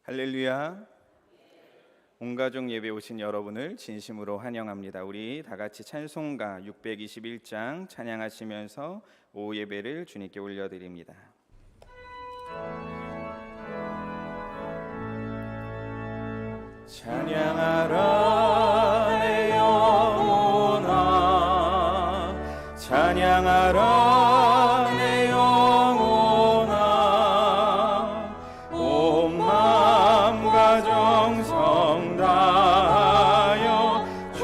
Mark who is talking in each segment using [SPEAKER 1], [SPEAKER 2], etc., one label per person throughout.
[SPEAKER 1] 할렐루야. 온가족 예배 오신 여러분을 진심으로 환영합니다. 우리 다 같이 찬송가 621장 찬양하시면서 오후 예배를 주님께 올려드립니다. 찬양하라 내 영혼아, 찬양하라 내 영혼아, 온 마음과 정성 다하여 주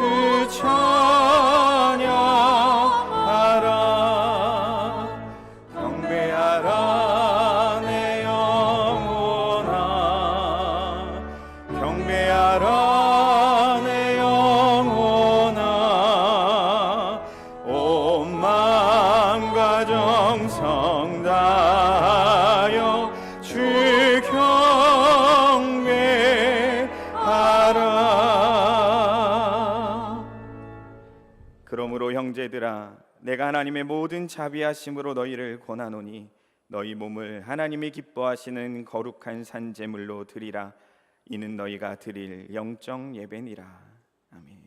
[SPEAKER 1] 찬양하라. 경배하라 내 영혼아, 경배하라 내 영혼아, 온 마음과 정성 다하여 주 경배하라. 그러므로 형제들아, 내가 하나님의 모든 자비하심으로 너희를 권하노니 너희 몸을 하나님이 기뻐하시는 거룩한 산제물로 드리라. 이는 너희가 드릴 영적 예배니라. 아멘.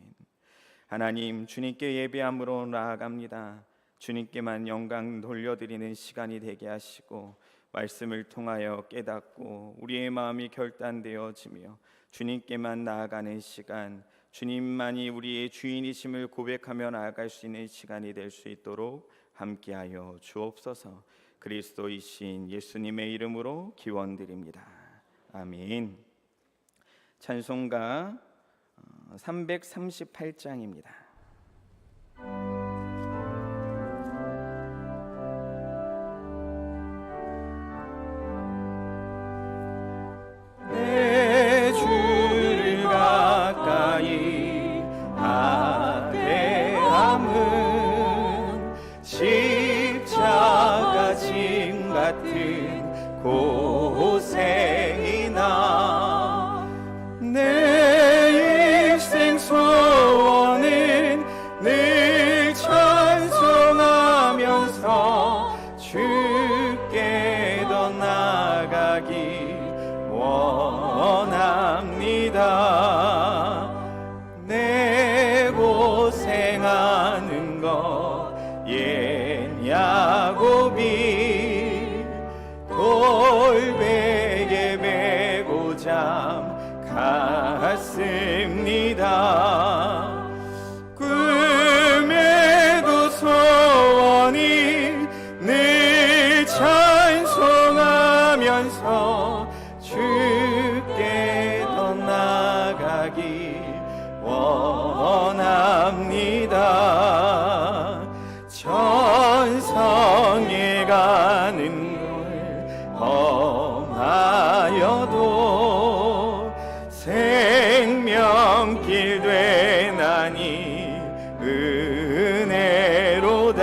[SPEAKER 1] 하나님, 주님께 예배함으로 나아갑니다. 주님께만 영광 돌려드리는 시간이 되게 하시고 말씀을 통하여 깨닫고 우리의 마음이 결단되어지며 주님께만 나아가는 시간, 주님만이 우리의 주인이심을 고백하며 나아갈 수 있는 시간이 될 수 있도록 함께하여 주옵소서. 그리스도이신 예수님의 이름으로 기원드립니다. 아멘. 찬송가 338장입니다. 내 주를 가까이 아뢰함은 십자가 짐 같은 고생이나 내 일생 소원은 늘 찬송하면서 주께 더 나아가기 원합니다. 내 고생하는 것 옛 야곱이 돌베개 메고 잠 갔습니다. 꿈에도 소원이 늘 찬송하면서 주께 더 나아가기 원합니다. 천성에 가는 걸 험하여도 생명길 되나니 은혜로다.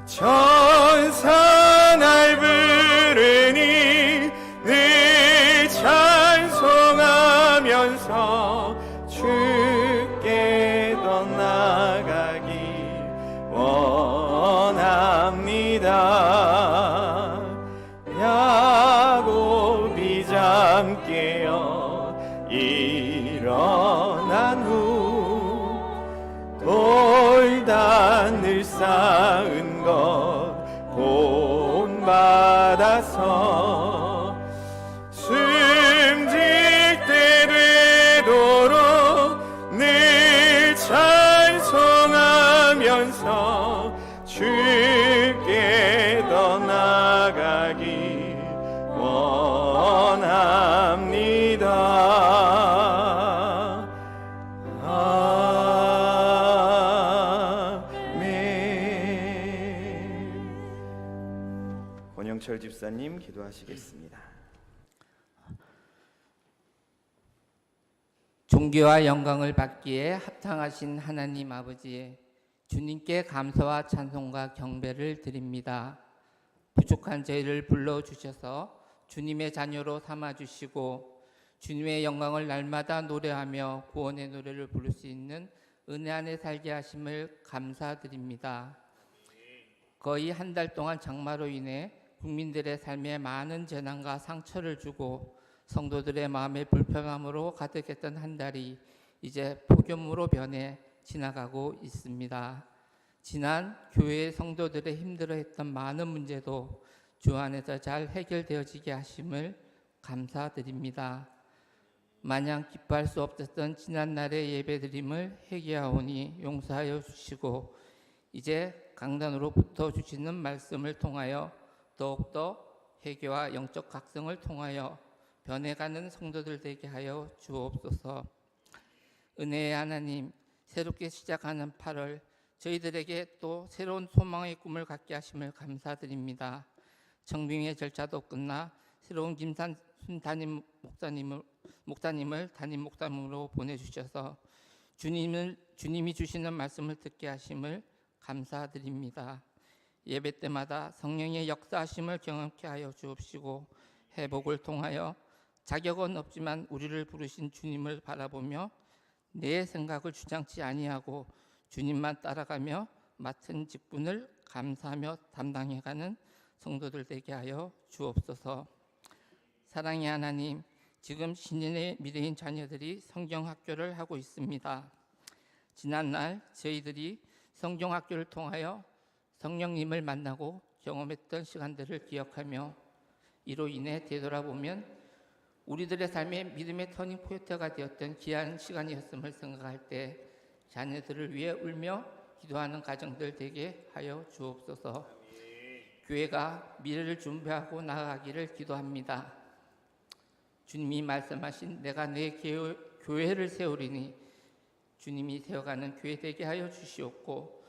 [SPEAKER 1] 천사 날 부르니 늘 찬송하면서 주께 더 나아가기 원합니다. 야곱이 잠 깨어 일어난 후 돌단을 쌓은 것 본받아서 숨질 때 되도록 늘 찬송하면서 주께 더 나아가기 원합니다. 아멘. 권영철 집사님 기도하시겠습니다.
[SPEAKER 2] 존귀와 영광을 받기에 합당하신 하나님 아버지, 주님께 감사와 찬송과 경배를 드립니다. 부족한 저희를 불러주셔서 주님의 자녀로 삼아주시고 주님의 영광을 날마다 노래하며 구원의 노래를 부를 수 있는 은혜 안에 살게 하심을 감사드립니다. 거의 한 달 동안 장마로 인해 국민들의 삶에 많은 재난과 상처를 주고 성도들의 마음의 불편함으로 가득했던 한 달이 이제 폭염으로 변해 지나가고 있습니다. 지난 교회 성도들의 힘들어했던 많은 문제도 주 안에서 잘 해결되어지게 하심을 감사드립니다. 마냥 기뻐할 수 없었던 지난날의 예배드림을 회개하오니 용서하여 주시고 이제 강단으로부터 주시는 말씀을 통하여 더욱더 회개와 영적 각성을 통하여 변해가는 성도들 되게 하여 주옵소서. 은혜의 하나님, 새롭게 시작하는 8월 저희들에게 또 새로운 소망의 꿈을 갖게 하심을 감사드립니다. 청빙의 절차도 끝나 새로운 김산순 담임 목사님을 담임 목사님으로 보내주셔서 주님이 주시는 말씀을 듣게 하심을 감사드립니다. 예배 때마다 성령의 역사하심을 경험케 하여 주옵시고 회복을 통하여 자격은 없지만 우리를 부르신 주님을 바라보며 내 생각을 주장치 아니하고 주님만 따라가며 맡은 직분을 감사하며 담당해가는 성도들 되게 하여 주옵소서. 사랑의 하나님, 지금 신인의 미래인 자녀들이 성경학교를 하고 있습니다. 지난날 저희들이 성경학교를 통하여 성령님을 만나고 경험했던 시간들을 기억하며 이로 인해 되돌아보면 우리들의 삶의 믿음의 터닝 포인트가 되었던 귀한 시간이었음을 생각할 때 자녀들을 위해 울며 기도하는 가정들 되게 하여 주옵소서. 교회가 미래를 준비하고 나아가기를 기도합니다. 주님이 말씀하신 내가 내 교회를 세우리니 주님이 세워가는 교회 되게 하여 주시옵고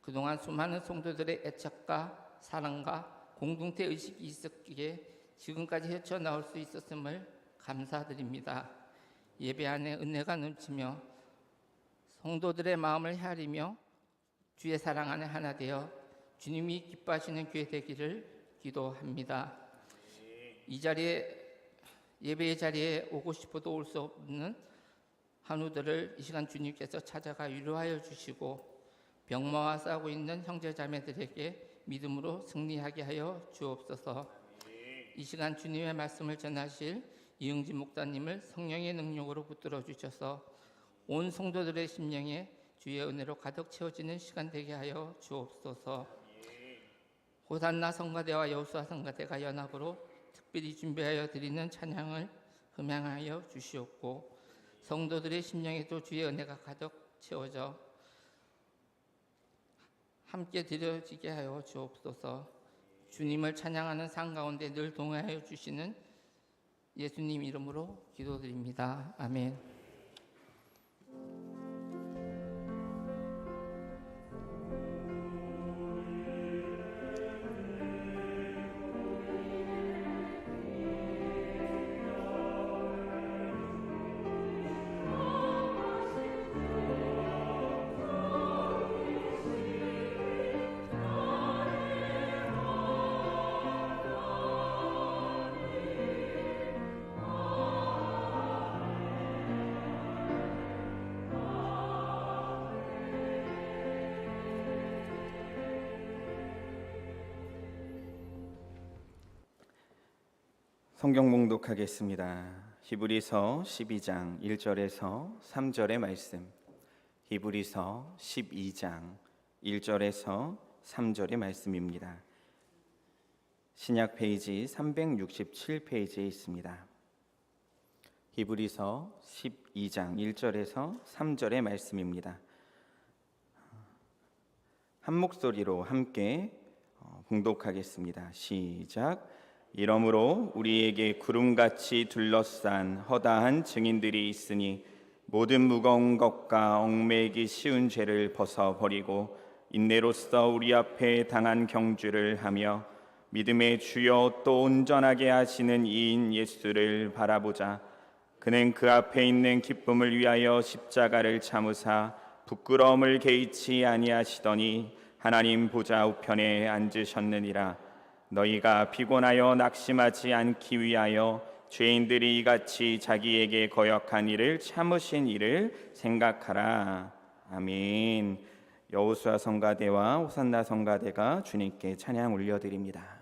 [SPEAKER 2] 그동안 수많은 성도들의 애착과 사랑과 공동체 의식이 있었기에 지금까지 헤쳐나올 수 있었음을 감사드립니다. 예배 안에 은혜가 넘치며 성도들의 마음을 헤아리며 주의 사랑 안에 하나 되어 주님이 기뻐하시는 교회 되기를 기도합니다. 이 자리에 예배의 자리에 오고 싶어도 올 수 없는 한우들을 이 시간 주님께서 찾아가 위로하여 주시고 병마와 싸우고 있는 형제자매들에게 믿음으로 승리하게 하여 주옵소서. 이 시간 주님의 말씀을 전하실 이응진 목사님을 성령의 능력으로 붙들어 주셔서 온 성도들의 심령에 주의 은혜로 가득 채워지는 시간 되게 하여 주옵소서. 호산나 성가대와 여호수아 성가대가 연합으로 특별히 준비하여 드리는 찬양을 흠양하여 주시옵고 성도들의 심령에도 주의 은혜가 가득 채워져 함께 드려지게 하여 주옵소서. 주님을 찬양하는 삶 가운데 늘 동행하여 주시는 예수님 이름으로 기도드립니다. 아멘.
[SPEAKER 1] 성경 봉독하겠습니다. 히브리서 12장 1절에서 3절의 말씀. 히브리서 12장 1절에서 3절의 말씀입니다. 신약 페이지 367페이지에 있습니다. 히브리서 12장 1절에서 3절의 말씀입니다. 한 목소리로 함께 봉독하겠습니다. 시작. 이러므로 우리에게 구름같이 둘러싼 허다한 증인들이 있으니 모든 무거운 것과 얽매이기 쉬운 죄를 벗어버리고 인내로써 우리 앞에 당한 경주를 하며 믿음의 주여 또 온전하게 하시는 이인 예수를 바라보자. 그는 그 앞에 있는 기쁨을 위하여 십자가를 참으사 부끄러움을 개의치 아니하시더니 하나님 보좌 우편에 앉으셨느니라. 너희가 피곤하여 낙심하지 않기 위하여 죄인들이 이같이 자기에게 거역한 일을 참으신 일을 생각하라. 아멘. 여호수아 성가대와 호산나 성가대가 주님께 찬양 올려드립니다.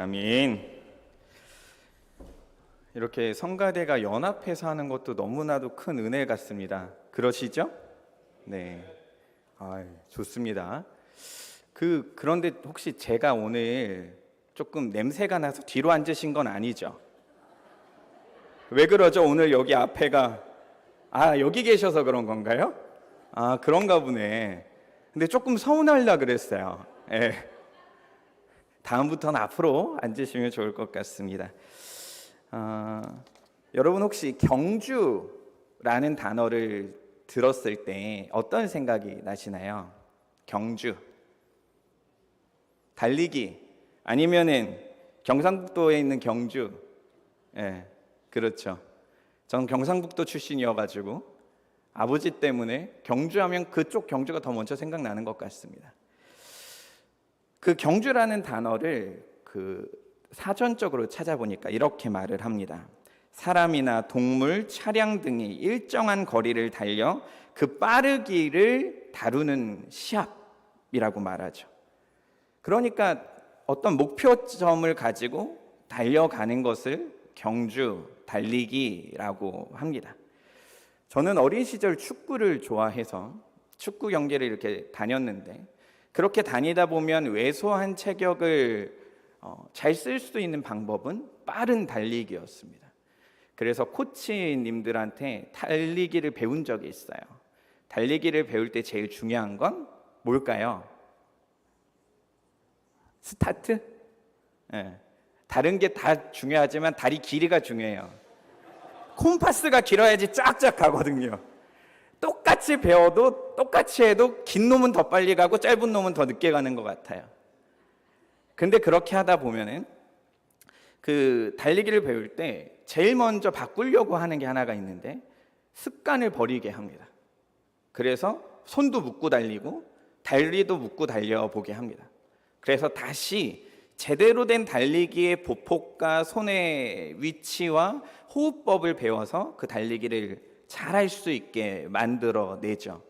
[SPEAKER 1] 아멘. 이렇게 성가대가 연합해서 하는 것도 너무나도 큰 은혜 같습니다. 그러시죠? 네. 좋습니다. 그런데 혹시 제가 오늘 조금 냄새가 나서 뒤로 앉으신 건 아니죠? 왜 그러죠? 오늘 여기 앞에가 여기 계셔서 그런 건가요? 그런가 보네. 근데 조금 서운하려 그랬어요. 예. 다음부터는 앞으로 앉으시면 좋을 것 같습니다. 여러분 혹시 경주라는 단어를 들었을 때 어떤 생각이 나시나요? 경주, 달리기, 아니면은 경상북도에 있는 경주. 예, 그렇죠. 전 경상북도 출신이어가지고 아버지 때문에 경주하면 그쪽 경주가 더 먼저 생각나는 것 같습니다. 그 경주라는 단어를 사전적으로 찾아보니까 이렇게 말을 합니다. 사람이나 동물, 차량 등이 일정한 거리를 달려 그 빠르기를 다루는 시합이라고 말하죠. 그러니까 어떤 목표점을 가지고 달려가는 것을 경주, 달리기라고 합니다. 저는 어린 시절 축구를 좋아해서 축구 경기를 이렇게 다녔는데, 그렇게 다니다 보면 왜소한 체격을 잘 쓸 수 있는 방법은 빠른 달리기였습니다. 그래서 코치님들한테 달리기를 배운 적이 있어요. 달리기를 배울 때 제일 중요한 건 뭘까요? 스타트? 네. 다른 게 다 중요하지만 다리 길이가 중요해요. 콤파스가 길어야지 쫙쫙 가거든요. 똑같이 배워도 똑같이 해도 긴 놈은 더 빨리 가고 짧은 놈은 더 늦게 가는 것 같아요. 근데 그렇게 하다 보면은 달리기를 배울 때 제일 먼저 바꾸려고 하는 게 하나가 있는데, 습관을 버리게 합니다. 그래서 손도 묶고 달리고 다리도 묶고 달려보게 합니다. 그래서 다시 제대로 된 달리기의 보폭과 손의 위치와 호흡법을 배워서 그 달리기를 잘할 수 있게 만들어내죠.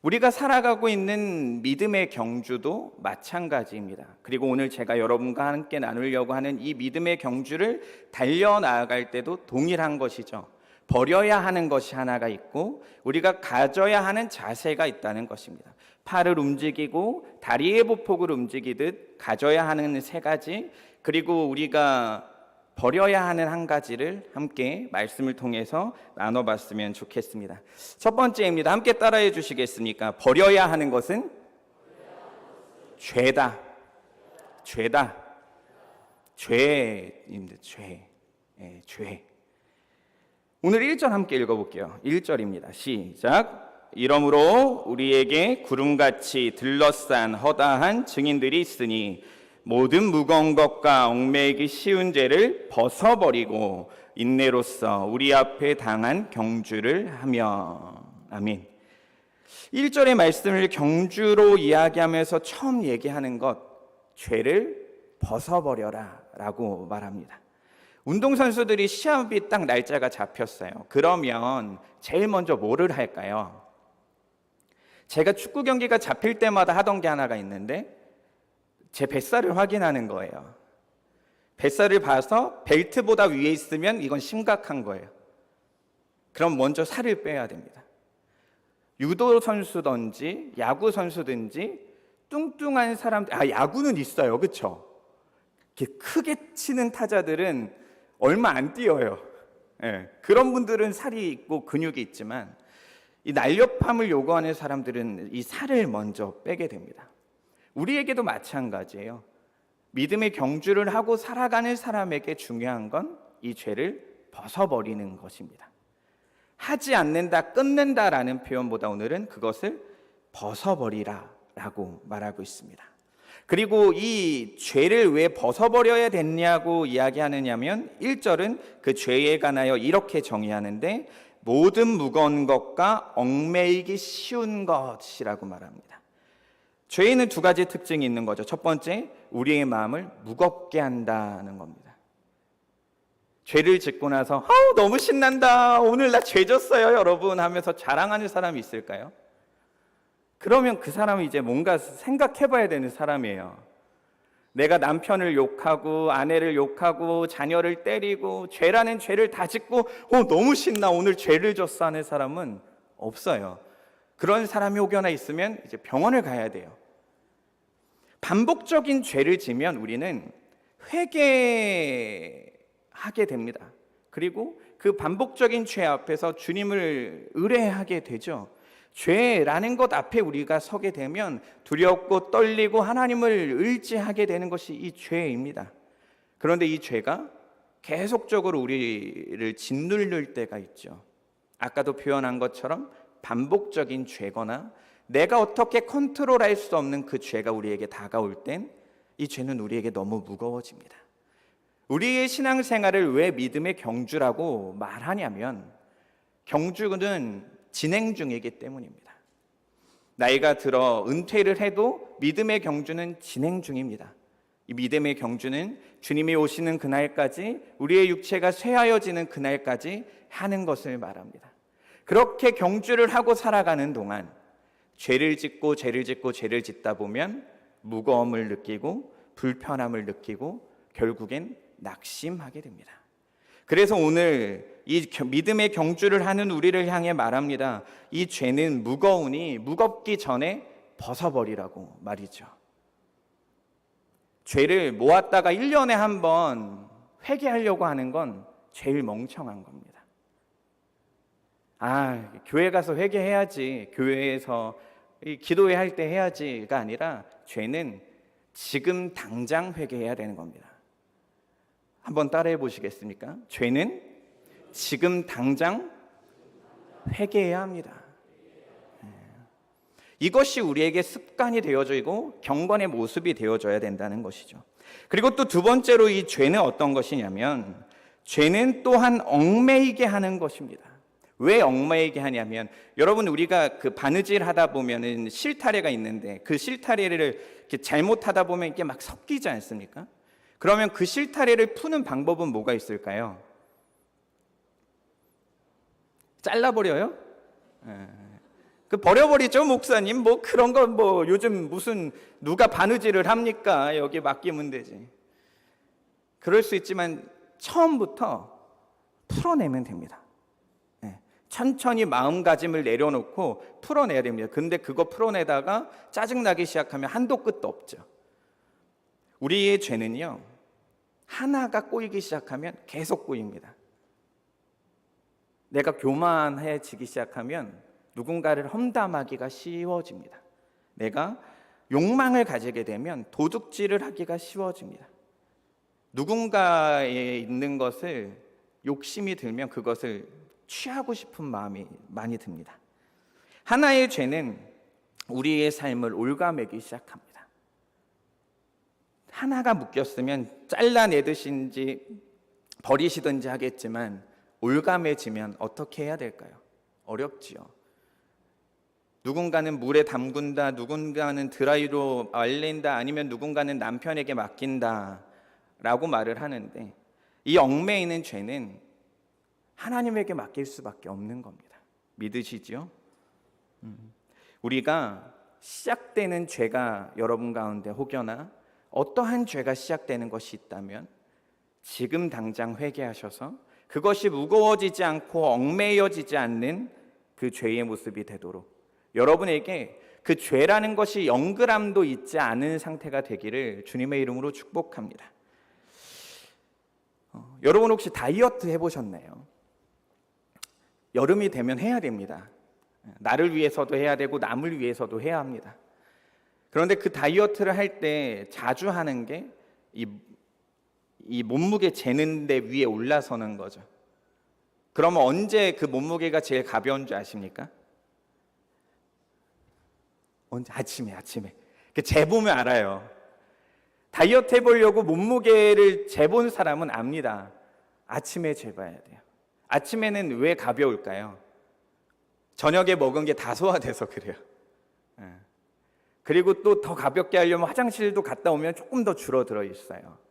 [SPEAKER 1] 우리가 살아가고 있는 믿음의 경주도 마찬가지입니다. 그리고 오늘 제가 여러분과 함께 나누려고 하는 이 믿음의 경주를 달려나갈 때도 동일한 것이죠. 버려야 하는 것이 하나가 있고 우리가 가져야 하는 자세가 있다는 것입니다. 팔을 움직이고 다리의 보폭을 움직이듯 가져야 하는 세 가지, 그리고 우리가 버려야 하는 한 가지를 함께 말씀을 통해서 나눠봤으면 좋겠습니다. 첫 번째입니다. 함께 따라해 주시겠습니까? 버려야 하는 것은 죄다. 죄다. 죄입니다. 죄. 네, 죄. 오늘 1절 함께 읽어볼게요. 1절입니다. 시작. 이러므로 우리에게 구름같이 들러싼 허다한 증인들이 있으니 모든 무거운 것과 얽매이기 쉬운 죄를 벗어버리고 인내로써 우리 앞에 당한 경주를 하며. 아멘. 1절의 말씀을 경주로 이야기하면서 처음 얘기하는 것, 죄를 벗어버려라 라고 말합니다. 운동선수들이 시합이 딱 날짜가 잡혔어요. 그러면 제일 먼저 뭐를 할까요? 제가 축구 경기가 잡힐 때마다 하던 게 하나가 있는데, 제 뱃살을 확인하는 거예요. 뱃살을 봐서 벨트보다 위에 있으면 이건 심각한 거예요. 그럼 먼저 살을 빼야 됩니다. 유도 선수든지 야구 선수든지 뚱뚱한 사람들, 야구는 있어요, 그렇죠? 크게 치는 타자들은 얼마 안 뛰어요. 예, 그런 분들은 살이 있고 근육이 있지만 이 날렵함을 요구하는 사람들은 이 살을 먼저 빼게 됩니다. 우리에게도 마찬가지예요. 믿음의 경주를 하고 살아가는 사람에게 중요한 건 이 죄를 벗어버리는 것입니다. 하지 않는다, 끊는다라는 표현보다 오늘은 그것을 벗어버리라 라고 말하고 있습니다. 그리고 이 죄를 왜 벗어버려야 됐냐고 이야기하느냐면 1절은 그 죄에 관하여 이렇게 정의하는데, 모든 무거운 것과 얽매이기 쉬운 것이라고 말합니다. 죄에는 두 가지 특징이 있는 거죠. 첫 번째, 우리의 마음을 무겁게 한다는 겁니다. 죄를 짓고 나서 너무 신난다, 오늘 나 죄 졌어요 여러분 하면서 자랑하는 사람이 있을까요? 그러면 그 사람은 이제 뭔가 생각해 봐야 되는 사람이에요. 내가 남편을 욕하고 아내를 욕하고 자녀를 때리고 죄라는 죄를 다 짓고 너무 신나, 오늘 죄를 졌어 하는 사람은 없어요. 그런 사람이 혹여나 있으면 이제 병원을 가야 돼요. 반복적인 죄를 지면 우리는 회개하게 됩니다. 그리고 그 반복적인 죄 앞에서 주님을 의뢰하게 되죠. 죄라는 것 앞에 우리가 서게 되면 두렵고 떨리고 하나님을 의지하게 되는 것이 이 죄입니다. 그런데 이 죄가 계속적으로 우리를 짓누를 때가 있죠. 아까도 표현한 것처럼 반복적인 죄거나 내가 어떻게 컨트롤할 수 없는 그 죄가 우리에게 다가올 땐 이 죄는 우리에게 너무 무거워집니다. 우리의 신앙생활을 왜 믿음의 경주라고 말하냐면 경주는 진행 중이기 때문입니다. 나이가 들어 은퇴를 해도 믿음의 경주는 진행 중입니다. 이 믿음의 경주는 주님이 오시는 그날까지 우리의 육체가 쇠하여지는 그날까지 하는 것을 말합니다. 그렇게 경주를 하고 살아가는 동안 죄를 짓고 죄를 짓다 보면 무거움을 느끼고 불편함을 느끼고 결국엔 낙심하게 됩니다. 그래서 오늘 이 믿음의 경주를 하는 우리를 향해 말합니다. 이 죄는 무거우니 무겁기 전에 벗어버리라고 말이죠. 죄를 모았다가 1년에 한 번 회개하려고 하는 건 제일 멍청한 겁니다. 교회 가서 회개해야지, 교회에서 기도회 할 때 해야지가 아니라 죄는 지금 당장 회개해야 되는 겁니다. 한번 따라해 보시겠습니까? 죄는 지금 당장 회개해야 합니다. 이것이 우리에게 습관이 되어지고 경건의 모습이 되어져야 된다는 것이죠. 그리고 또 두 번째로 이 죄는 어떤 것이냐면 죄는 또한 얽매이게 하는 것입니다. 왜 얽매이게 하냐면 여러분 우리가 그 바느질 하다 보면은 실타래가 있는데 그 실타래를 이렇게 잘못하다 보면 이게 막 섞이지 않습니까? 그러면 그 실타래를 푸는 방법은 뭐가 있을까요? 잘라버려요? 그 버려버리죠, 목사님. 뭐 그런 거 뭐 요즘 무슨 누가 바느질을 합니까? 여기 맡기면 되지. 그럴 수 있지만 처음부터 풀어내면 됩니다. 천천히 마음가짐을 내려놓고 풀어내야 됩니다. 근데 그거 풀어내다가 짜증나기 시작하면 한도 끝도 없죠. 우리의 죄는요, 하나가 꼬이기 시작하면 계속 꼬입니다. 내가 교만해지기 시작하면 누군가를 험담하기가 쉬워집니다. 내가 욕망을 가지게 되면 도둑질을 하기가 쉬워집니다. 누군가에 있는 것을 욕심이 들면 그것을 취하고 싶은 마음이 많이 듭니다. 하나의 죄는 우리의 삶을 올가매기 시작합니다. 하나가 묶였으면 잘라내듯인지 버리시든지 하겠지만 올가매지면 어떻게 해야 될까요? 어렵지요. 누군가는 물에 담근다, 누군가는 드라이로 말린다, 아니면 누군가는 남편에게 맡긴다 라고 말을 하는데 이 얽매이는 죄는 하나님에게 맡길 수밖에 없는 겁니다. 믿으시죠? 우리가 시작되는 죄가 여러분 가운데 혹여나 어떠한 죄가 시작되는 것이 있다면 지금 당장 회개하셔서 그것이 무거워지지 않고 얽매여지지 않는 그 죄의 모습이 되도록 여러분에게 그 죄라는 것이 0g도 있지 않은 상태가 되기를 주님의 이름으로 축복합니다. 여러분 혹시 다이어트 해보셨나요? 여름이 되면 해야 됩니다. 나를 위해서도 해야 되고 남을 위해서도 해야 합니다. 그런데 그 다이어트를 할 때 자주 하는 게 이 몸무게 재는 데 위에 올라서는 거죠. 그러면 언제 그 몸무게가 제일 가벼운 줄 아십니까? 언제? 아침에. 재보면 알아요. 다이어트 해보려고 몸무게를 재본 사람은 압니다. 아침에 재봐야 돼요. 아침에는 왜 가벼울까요? 저녁에 먹은 게 다 소화돼서 그래요. 그리고 또 더 가볍게 하려면 화장실도 갔다 오면 조금 더 줄어들어 있어요.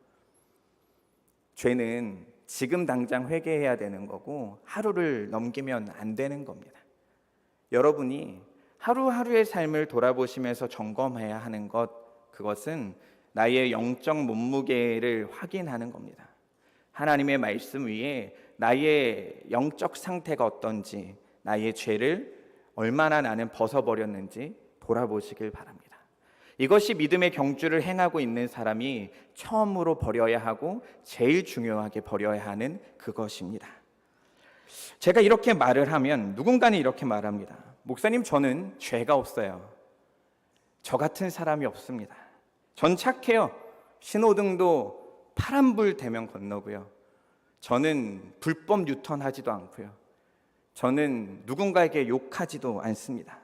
[SPEAKER 1] 죄는 지금 당장 회개해야 되는 거고 하루를 넘기면 안 되는 겁니다. 여러분이 하루하루의 삶을 돌아보시면서 점검해야 하는 그것은 나의 영적 몸무게를 확인하는 겁니다. 하나님의 말씀 위에 나의 영적 상태가 어떤지, 나의 죄를 얼마나 나는 벗어버렸는지 돌아보시길 바랍니다. 이것이 믿음의 경주를 행하고 있는 사람이 처음으로 버려야 하고 제일 중요하게 버려야 하는 그것입니다. 제가 이렇게 말을 하면 누군가는 이렇게 말합니다. 목사님, 저는 죄가 없어요. 저 같은 사람이 없습니다. 전 착해요. 신호등도 파란불 되면 건너고요. 저는 불법 유턴하지도 않고요. 저는 누군가에게 욕하지도 않습니다.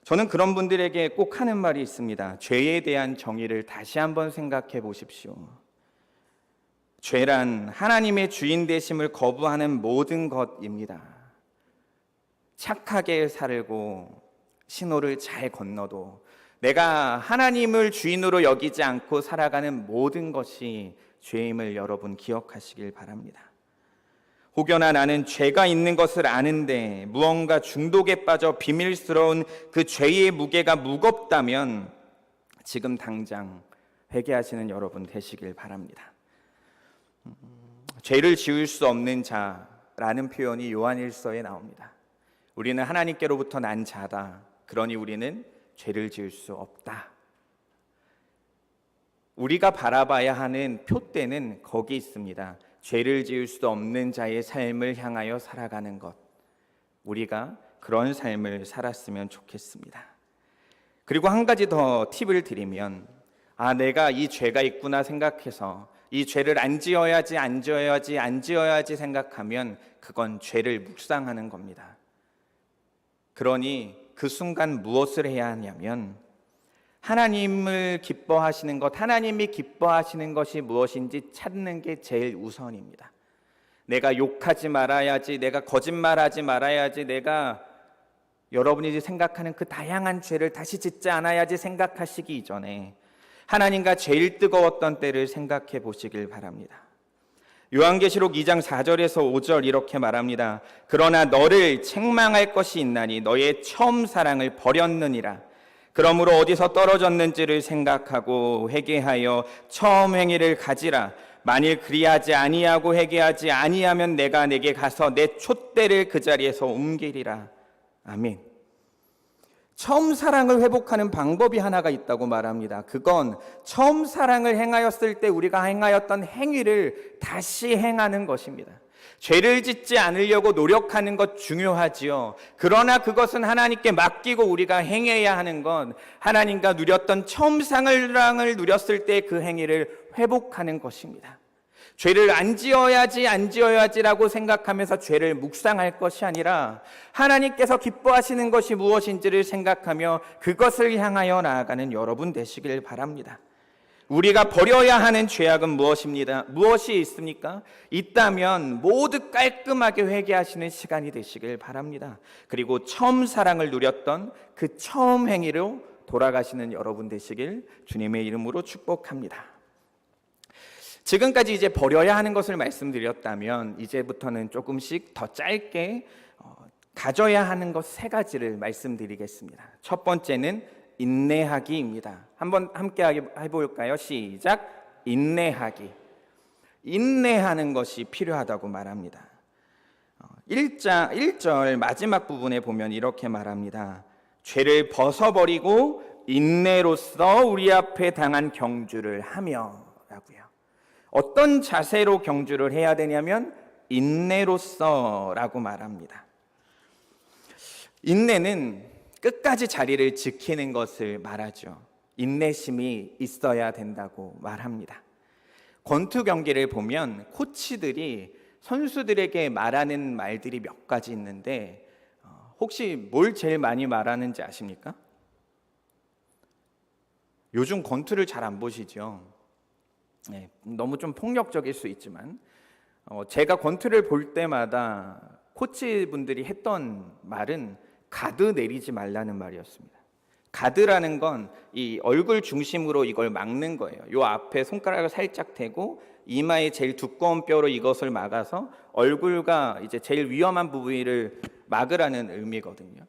[SPEAKER 1] 저는 그런 분들에게 꼭 하는 말이 있습니다. 죄에 대한 정의를 다시 한번 생각해 보십시오. 죄란 하나님의 주인 되심을 거부하는 모든 것입니다. 착하게 살고 신호를 잘 건너도 내가 하나님을 주인으로 여기지 않고 살아가는 모든 것이 죄임을 여러분 기억하시길 바랍니다. 혹여나 나는 죄가 있는 것을 아는데 무언가 중독에 빠져 비밀스러운 그 죄의 무게가 무겁다면 지금 당장 회개하시는 여러분 되시길 바랍니다. 죄를 지을 수 없는 자라는 표현이 요한일서에 나옵니다. 우리는 하나님께로부터 난 자다. 그러니 우리는 죄를 지을 수 없다. 우리가 바라봐야 하는 표대는 거기 있습니다. 죄를 지을 수 없는 자의 삶을 향하여 살아가는 것. 우리가 그런 삶을 살았으면 좋겠습니다. 그리고 한 가지 더 팁을 드리면, 내가 이 죄가 있구나 생각해서 이 죄를 안 지어야지 생각하면 그건 죄를 묵상하는 겁니다. 그러니 그 순간 무엇을 해야 하냐면 하나님을 기뻐하시는 것, 하나님이 기뻐하시는 것이 무엇인지 찾는 게 제일 우선입니다. 내가 욕하지 말아야지, 내가 거짓말하지 말아야지, 내가 여러분이 생각하는 그 다양한 죄를 다시 짓지 않아야지 생각하시기 이전에 하나님과 제일 뜨거웠던 때를 생각해 보시길 바랍니다. 요한계시록 2장 4절에서 5절 이렇게 말합니다. 그러나 너를 책망할 것이 있나니 너의 처음 사랑을 버렸느니라. 그러므로 어디서 떨어졌는지를 생각하고 회개하여 처음 행위를 가지라. 만일 그리하지 아니하고 회개하지 아니하면 내가 내게 가서 내 촛대를 그 자리에서 옮기리라. 아멘. 처음 사랑을 회복하는 방법이 하나가 있다고 말합니다. 그건 처음 사랑을 행하였을 때 우리가 행하였던 행위를 다시 행하는 것입니다. 죄를 짓지 않으려고 노력하는 것 중요하지요. 그러나 그것은 하나님께 맡기고 우리가 행해야 하는 건 하나님과 누렸던 처음 사랑을 누렸을 때 그 행위를 회복하는 것입니다. 죄를 안 지어야지라고 생각하면서 죄를 묵상할 것이 아니라 하나님께서 기뻐하시는 것이 무엇인지를 생각하며 그것을 향하여 나아가는 여러분 되시길 바랍니다. 우리가 버려야 하는 죄악은 무엇입니다? 무엇이 있습니까? 있다면 모두 깔끔하게 회개하시는 시간이 되시길 바랍니다. 그리고 처음 사랑을 누렸던 그 처음 행위로 돌아가시는 여러분 되시길 주님의 이름으로 축복합니다. 지금까지 이제 버려야 하는 것을 말씀드렸다면 이제부터는 조금씩 더 짧게 가져야 하는 것 3가지를 말씀드리겠습니다. 첫 번째는 인내하기입니다. 한번 함께 해볼까요? 시작. 인내하기. 인내하는 것이 필요하다고 말합니다. 1절 마지막 부분에 보면 이렇게 말합니다. 죄를 벗어버리고 인내로써 우리 앞에 당한 경주를 하며 라고요. 어떤 자세로 경주를 해야 되냐면 인내로써 라고 말합니다. 인내는 끝까지 자리를 지키는 것을 말하죠. 인내심이 있어야 된다고 말합니다. 권투 경기를 보면 코치들이 선수들에게 말하는 말들이 몇 가지 있는데 혹시 뭘 제일 많이 말하는지 아십니까? 요즘 권투를 잘 안 보시죠? 너무 좀 폭력적일 수 있지만 제가 권투를 볼 때마다 코치분들이 했던 말은 가드 내리지 말라는 말이었습니다. 가드라는 건 이 얼굴 중심으로 이걸 막는 거예요. 요 앞에 손가락을 살짝 대고 이마에 제일 두꺼운 뼈로 이것을 막아서 얼굴과 이제 제일 위험한 부위를 막으라는 의미거든요.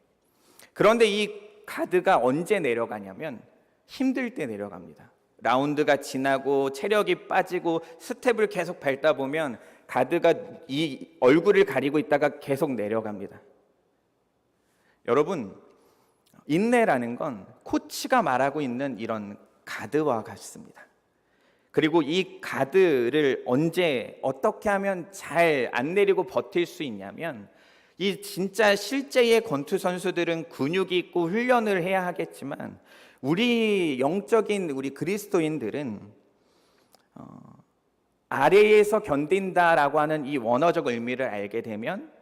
[SPEAKER 1] 그런데 이 가드가 언제 내려가냐면 힘들 때 내려갑니다. 라운드가 지나고 체력이 빠지고 스텝을 계속 밟다 보면 가드가 이 얼굴을 가리고 있다가 계속 내려갑니다. 여러분, 인내라는 건 코치가 말하고 있는 이런 가드와 같습니다. 그리고 이 가드를 언제 어떻게 하면 잘 안 내리고 버틸 수 있냐면, 이 진짜 실제의 권투 선수들은 근육이 있고 훈련을 해야 하겠지만 우리 영적인 우리 그리스도인들은 아래에서 견딘다라고 하는 이 원어적 의미를 알게 되면,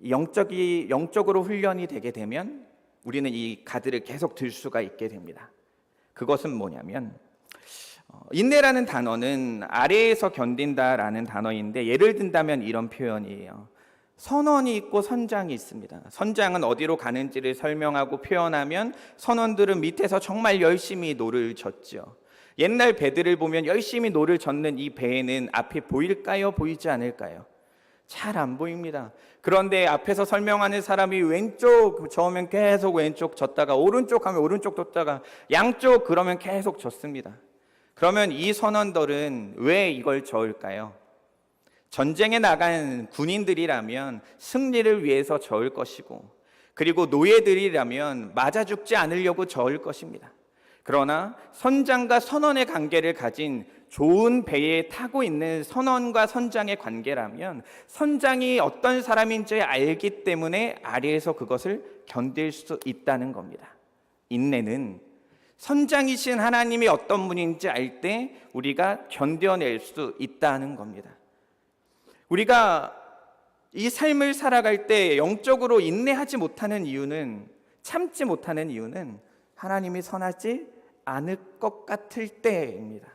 [SPEAKER 1] 영적으로 훈련이 되게 되면 우리는 이 가드를 계속 들 수가 있게 됩니다. 그것은 뭐냐면, 인내라는 단어는 아래에서 견딘다라는 단어인데, 예를 든다면 이런 표현이에요. 선원이 있고 선장이 있습니다. 선장은 어디로 가는지를 설명하고 표현하면 선원들은 밑에서 정말 열심히 노를 젓죠. 옛날 배들을 보면 열심히 노를 젓는 이 배에는 앞이 보일까요? 보이지 않을까요? 잘 안 보입니다. 그런데 앞에서 설명하는 사람이 왼쪽 저으면 계속 왼쪽 젓다가, 오른쪽 하면 오른쪽 뒀다가, 양쪽 그러면 계속 젓습니다. 그러면 이 선원들은 왜 이걸 저을까요? 전쟁에 나간 군인들이라면 승리를 위해서 저을 것이고, 그리고 노예들이라면 맞아 죽지 않으려고 저을 것입니다. 그러나 선장과 선원의 관계를 가진 좋은 배에 타고 있는 선원과 선장의 관계라면, 선장이 어떤 사람인지 알기 때문에 아래에서 그것을 견딜 수 있다는 겁니다. 인내는 선장이신 하나님이 어떤 분인지 알 때 우리가 견뎌낼 수 있다는 겁니다. 우리가 이 삶을 살아갈 때 영적으로 인내하지 못하는 이유는, 참지 못하는 이유는 하나님이 선하지 않을 것 같을 때입니다.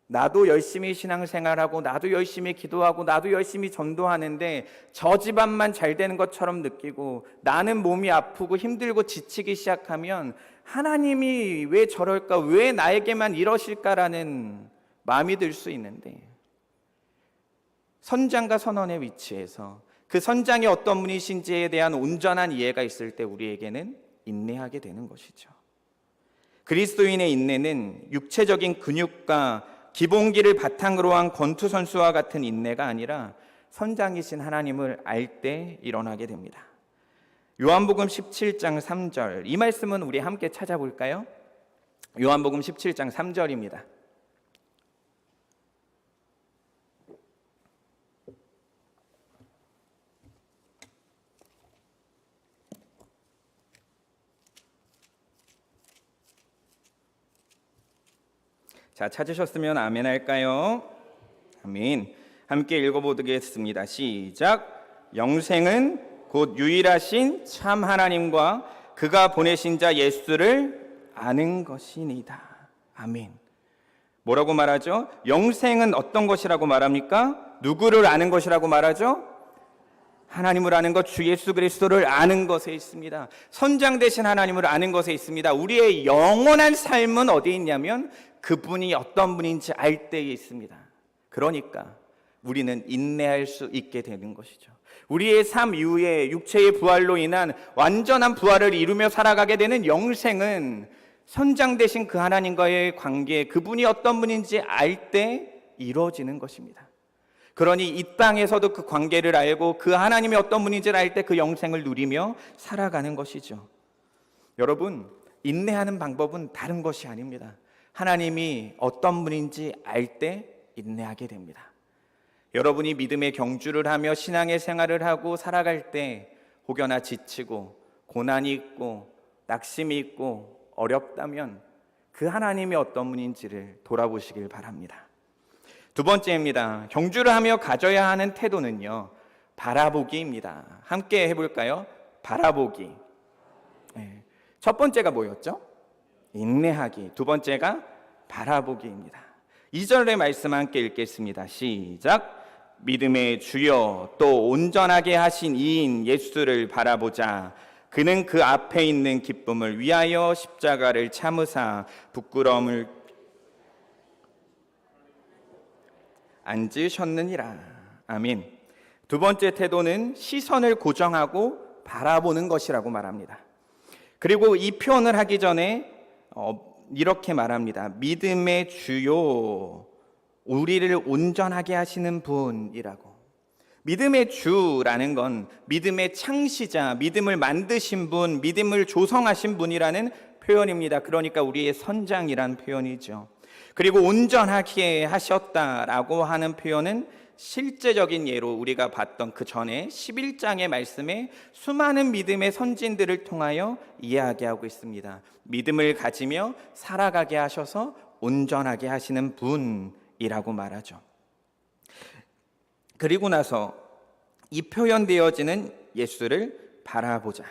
[SPEAKER 1] 나도 열심히 신앙생활하고, 나도 열심히 기도하고, 나도 열심히 전도하는데 저 집안만 잘 되는 것처럼 느끼고 나는 몸이 아프고 힘들고 지치기 시작하면 하나님이 왜 저럴까, 왜 나에게만 이러실까라는 마음이 들 수 있는데, 선장과 선원의 위치에서 그 선장이 어떤 분이신지에 대한 온전한 이해가 있을 때 우리에게는 인내하게 되는 것이죠. 그리스도인의 인내는 육체적인 근육과 기본기를 바탕으로 한 권투 선수와 같은 인내가 아니라 선장이신 하나님을 알 때 일어나게 됩니다. 요한복음 17장 3절, 이 말씀은 우리 함께 찾아볼까요? 요한복음 17장 3절입니다. 자, 찾으셨으면 아멘 할까요? 아멘. 함께 읽어보겠습니다. 시작. 영생은 곧 유일하신 참 하나님과 그가 보내신 자 예수를 아는 것이니이다. 아멘. 뭐라고 말하죠? 영생은 어떤 것이라고 말합니까? 누구를 아는 것이라고 말하죠? 하나님을 아는 것, 주 예수 그리스도를 아는 것에 있습니다. 선장 되신 하나님을 아는 것에 있습니다. 우리의 영원한 삶은 어디에 있냐면 그분이 어떤 분인지 알 때에 있습니다. 그러니까 우리는 인내할 수 있게 되는 것이죠. 우리의 삶 이후에 육체의 부활로 인한 완전한 부활을 이루며 살아가게 되는 영생은 선장 되신 그 하나님과의 관계, 그분이 어떤 분인지 알 때 이루어지는 것입니다. 그러니 이 땅에서도 그 관계를 알고 그 하나님이 어떤 분인지를 알 때 그 영생을 누리며 살아가는 것이죠. 여러분, 인내하는 방법은 다른 것이 아닙니다. 하나님이 어떤 분인지 알 때 인내하게 됩니다. 여러분이 믿음의 경주를 하며 신앙의 생활을 하고 살아갈 때 혹여나 지치고 고난이 있고 낙심이 있고 어렵다면 그 하나님이 어떤 분인지를 돌아보시길 바랍니다. 두 번째입니다. 경주를 하며 가져야 하는 태도는요, 바라보기입니다. 함께 해볼까요? 바라보기. 네. 첫 번째가 뭐였죠? 인내하기. 두 번째가 바라보기입니다. 2절의 말씀 함께 읽겠습니다. 시작. 믿음의 주여 또 온전하게 하신 이인 예수를 바라보자. 그는 그 앞에 있는 기쁨을 위하여 십자가를 참으사 부끄러움을 앉으셨느니라. 아멘. 두 번째 태도는 시선을 고정하고 바라보는 것이라고 말합니다. 그리고 이 표현을 하기 전에 이렇게 말합니다. 믿음의 주요, 우리를 온전하게 하시는 분이라고. 믿음의 주라는 건 믿음의 창시자, 믿음을 만드신 분, 믿음을 조성하신 분이라는 표현입니다. 그러니까 우리의 선장이란 표현이죠. 그리고 온전하게 하셨다라고 하는 표현은 실제적인 예로 우리가 봤던 그 전에 11장의 말씀에 수많은 믿음의 선진들을 통하여 이야기하고 있습니다. 믿음을 가지며 살아가게 하셔서 온전하게 하시는 분이라고 말하죠. 그리고 나서 이 표현되어지는 예수를 바라보자.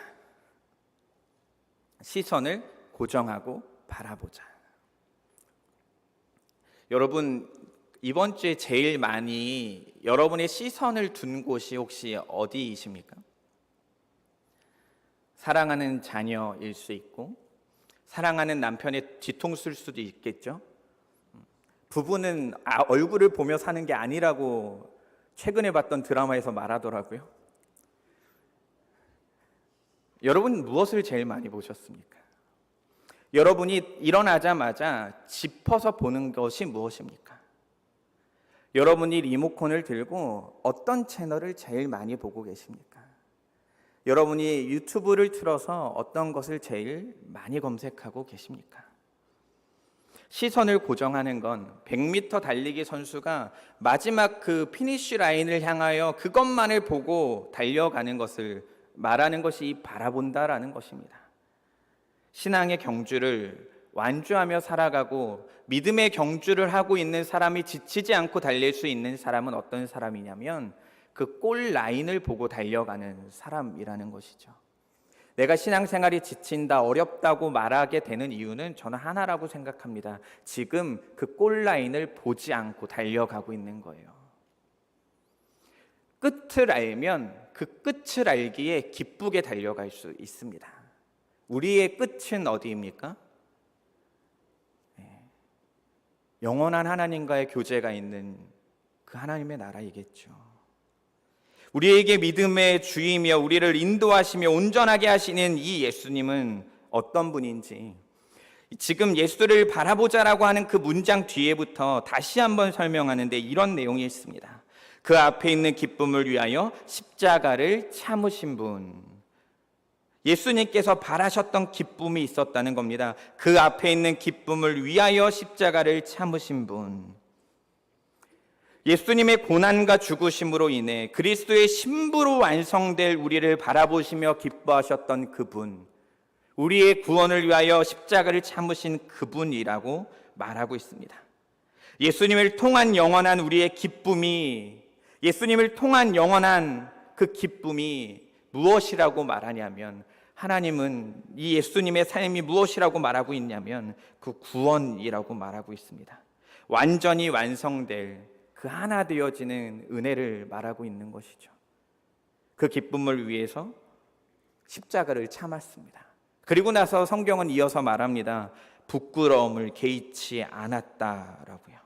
[SPEAKER 1] 시선을 고정하고 바라보자. 여러분, 이번 주에 제일 많이 여러분의 시선을 둔 곳이 혹시 어디이십니까? 사랑하는 자녀일 수 있고, 사랑하는 남편의 뒤통수일 수도 있겠죠. 부부는 얼굴을 보며 사는 게 아니라고 최근에 봤던 드라마에서 말하더라고요. 여러분, 무엇을 제일 많이 보셨습니까? 여러분이 일어나자마자 짚어서 보는 것이 무엇입니까? 여러분이 리모컨을 들고 어떤 채널을 제일 많이 보고 계십니까? 여러분이 유튜브를 틀어서 어떤 것을 제일 많이 검색하고 계십니까? 시선을 고정하는 건 100m 달리기 선수가 마지막 그 피니쉬 라인을 향하여 그것만을 보고 달려가는 것을 말하는 것이 바라본다라는 것입니다. 신앙의 경주를 완주하며 살아가고 믿음의 경주를 하고 있는 사람이 지치지 않고 달릴 수 있는 사람은 어떤 사람이냐면 그 골 라인을 보고 달려가는 사람이라는 것이죠. 내가 신앙생활이 지친다, 어렵다고 말하게 되는 이유는 저는 하나라고 생각합니다. 지금 그 골 라인을 보지 않고 달려가고 있는 거예요. 끝을 알면 그 끝을 알기에 기쁘게 달려갈 수 있습니다. 우리의 끝은 어디입니까? 영원한 하나님과의 교제가 있는 그 하나님의 나라이겠죠. 우리에게 믿음의 주이며 우리를 인도하시며 온전하게 하시는 이 예수님은 어떤 분인지 지금 예수를 바라보자라고 하는 그 문장 뒤에부터 다시 한번 설명하는데 이런 내용이 있습니다. 그 앞에 있는 기쁨을 위하여 십자가를 참으신 분. 예수님께서 바라셨던 기쁨이 있었다는 겁니다. 그 앞에 있는 기쁨을 위하여 십자가를 참으신 분. 예수님의 고난과 죽으심으로 인해 그리스도의 신부로 완성될 우리를 바라보시며 기뻐하셨던 그분, 우리의 구원을 위하여 십자가를 참으신 그분이라고 말하고 있습니다. 예수님을 통한 영원한 우리의 기쁨이, 예수님을 통한 영원한 그 기쁨이 무엇이라고 말하냐면, 하나님은 이 예수님의 삶이 무엇이라고 말하고 있냐면 그 구원이라고 말하고 있습니다. 완전히 완성될 그 하나 되어지는 은혜를 말하고 있는 것이죠. 그 기쁨을 위해서 십자가를 참았습니다. 그리고 나서 성경은 이어서 말합니다. 부끄러움을 개의치 않았다라고요.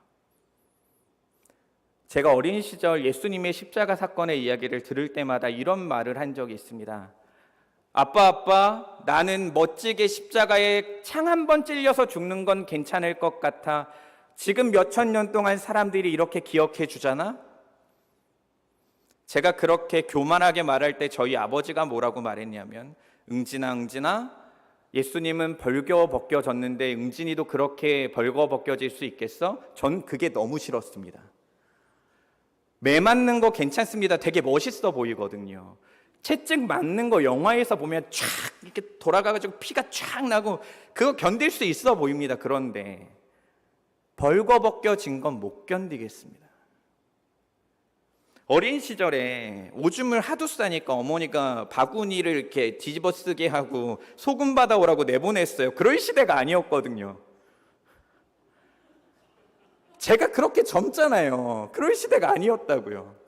[SPEAKER 1] 제가 어린 시절 예수님의 십자가 사건의 이야기를 들을 때마다 이런 말을 한 적이 있습니다. 아빠, 나는 멋지게 십자가에 창 한 번 찔려서 죽는 건 괜찮을 것 같아. 지금 몇천 년 동안 사람들이 이렇게 기억해 주잖아? 제가 그렇게 교만하게 말할 때 저희 아버지가 뭐라고 말했냐면, 응진아, 예수님은 벌겨 벗겨졌는데 응진이도 그렇게 벌거 벗겨질 수 있겠어? 전 그게 너무 싫었습니다. 매 맞는 거 괜찮습니다. 되게 멋있어 보이거든요. 채찍 맞는 거 영화에서 보면 쫙 이렇게 돌아가가지고 피가 쫙 나고 그거 견딜 수 있어 보입니다. 그런데 벌거벗겨진 건 못 견디겠습니다. 어린 시절에 오줌을 하도 싸니까 어머니가 바구니를 이렇게 뒤집어 쓰게 하고 소금 받아오라고 내보냈어요. 그럴 시대가 아니었거든요. 제가 그렇게 젊잖아요. 그럴 시대가 아니었다고요.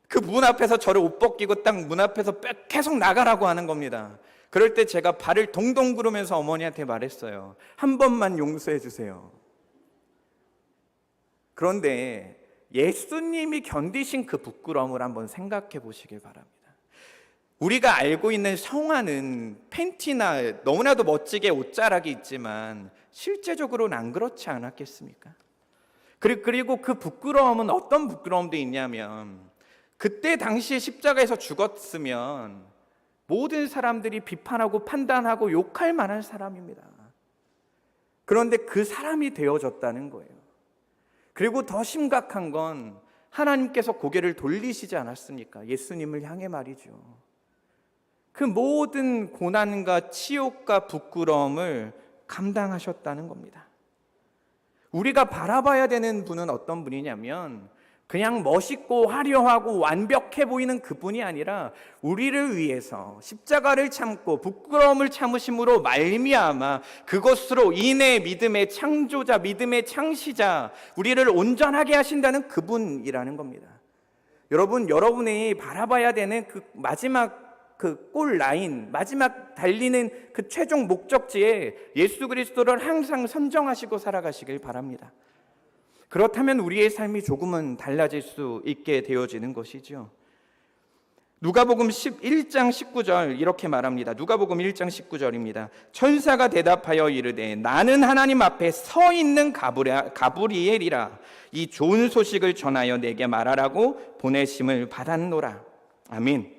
[SPEAKER 1] 그 문 앞에서 저를 옷 벗기고 딱 문 앞에서 계속 나가라고 하는 겁니다. 그럴 때 제가 발을 동동 구르면서 어머니한테 말했어요. 한 번만 용서해 주세요. 그런데 예수님이 견디신 그 부끄러움을 한번 생각해 보시길 바랍니다. 우리가 알고 있는 성화는 팬티나 너무나도 멋지게 옷자락이 있지만 실제적으로는 안 그렇지 않았겠습니까? 그리고 그 부끄러움은 어떤 부끄러움도 있냐면 그때 당시에 십자가에서 죽었으면 모든 사람들이 비판하고 판단하고 욕할 만한 사람입니다. 그런데 그 사람이 되어졌다는 거예요. 그리고 더 심각한 건 하나님께서 고개를 돌리시지 않았습니까? 예수님을 향해 말이죠. 그 모든 고난과 치욕과 부끄러움을 감당하셨다는 겁니다. 우리가 바라봐야 되는 분은 어떤 분이냐면 그냥 멋있고 화려하고 완벽해 보이는 그분이 아니라 우리를 위해서 십자가를 참고 부끄러움을 참으심으로 말미암아 그것으로 인해 믿음의 창조자, 믿음의 창시자, 우리를 온전하게 하신다는 그분이라는 겁니다. 여러분, 여러분이 바라봐야 되는 그 마지막 그 골 라인, 마지막 달리는 그 최종 목적지에 예수 그리스도를 항상 선정하시고 살아가시길 바랍니다. 그렇다면 우리의 삶이 조금은 달라질 수 있게 되어지는 것이죠. 누가복음 11장 19절 이렇게 말합니다. 누가복음 1장 19절입니다. 천사가 대답하여 이르되 나는 하나님 앞에 서 있는 가브리엘이라. 이 좋은 소식을 전하여 내게 말하라고 보내심을 받았노라. 아멘.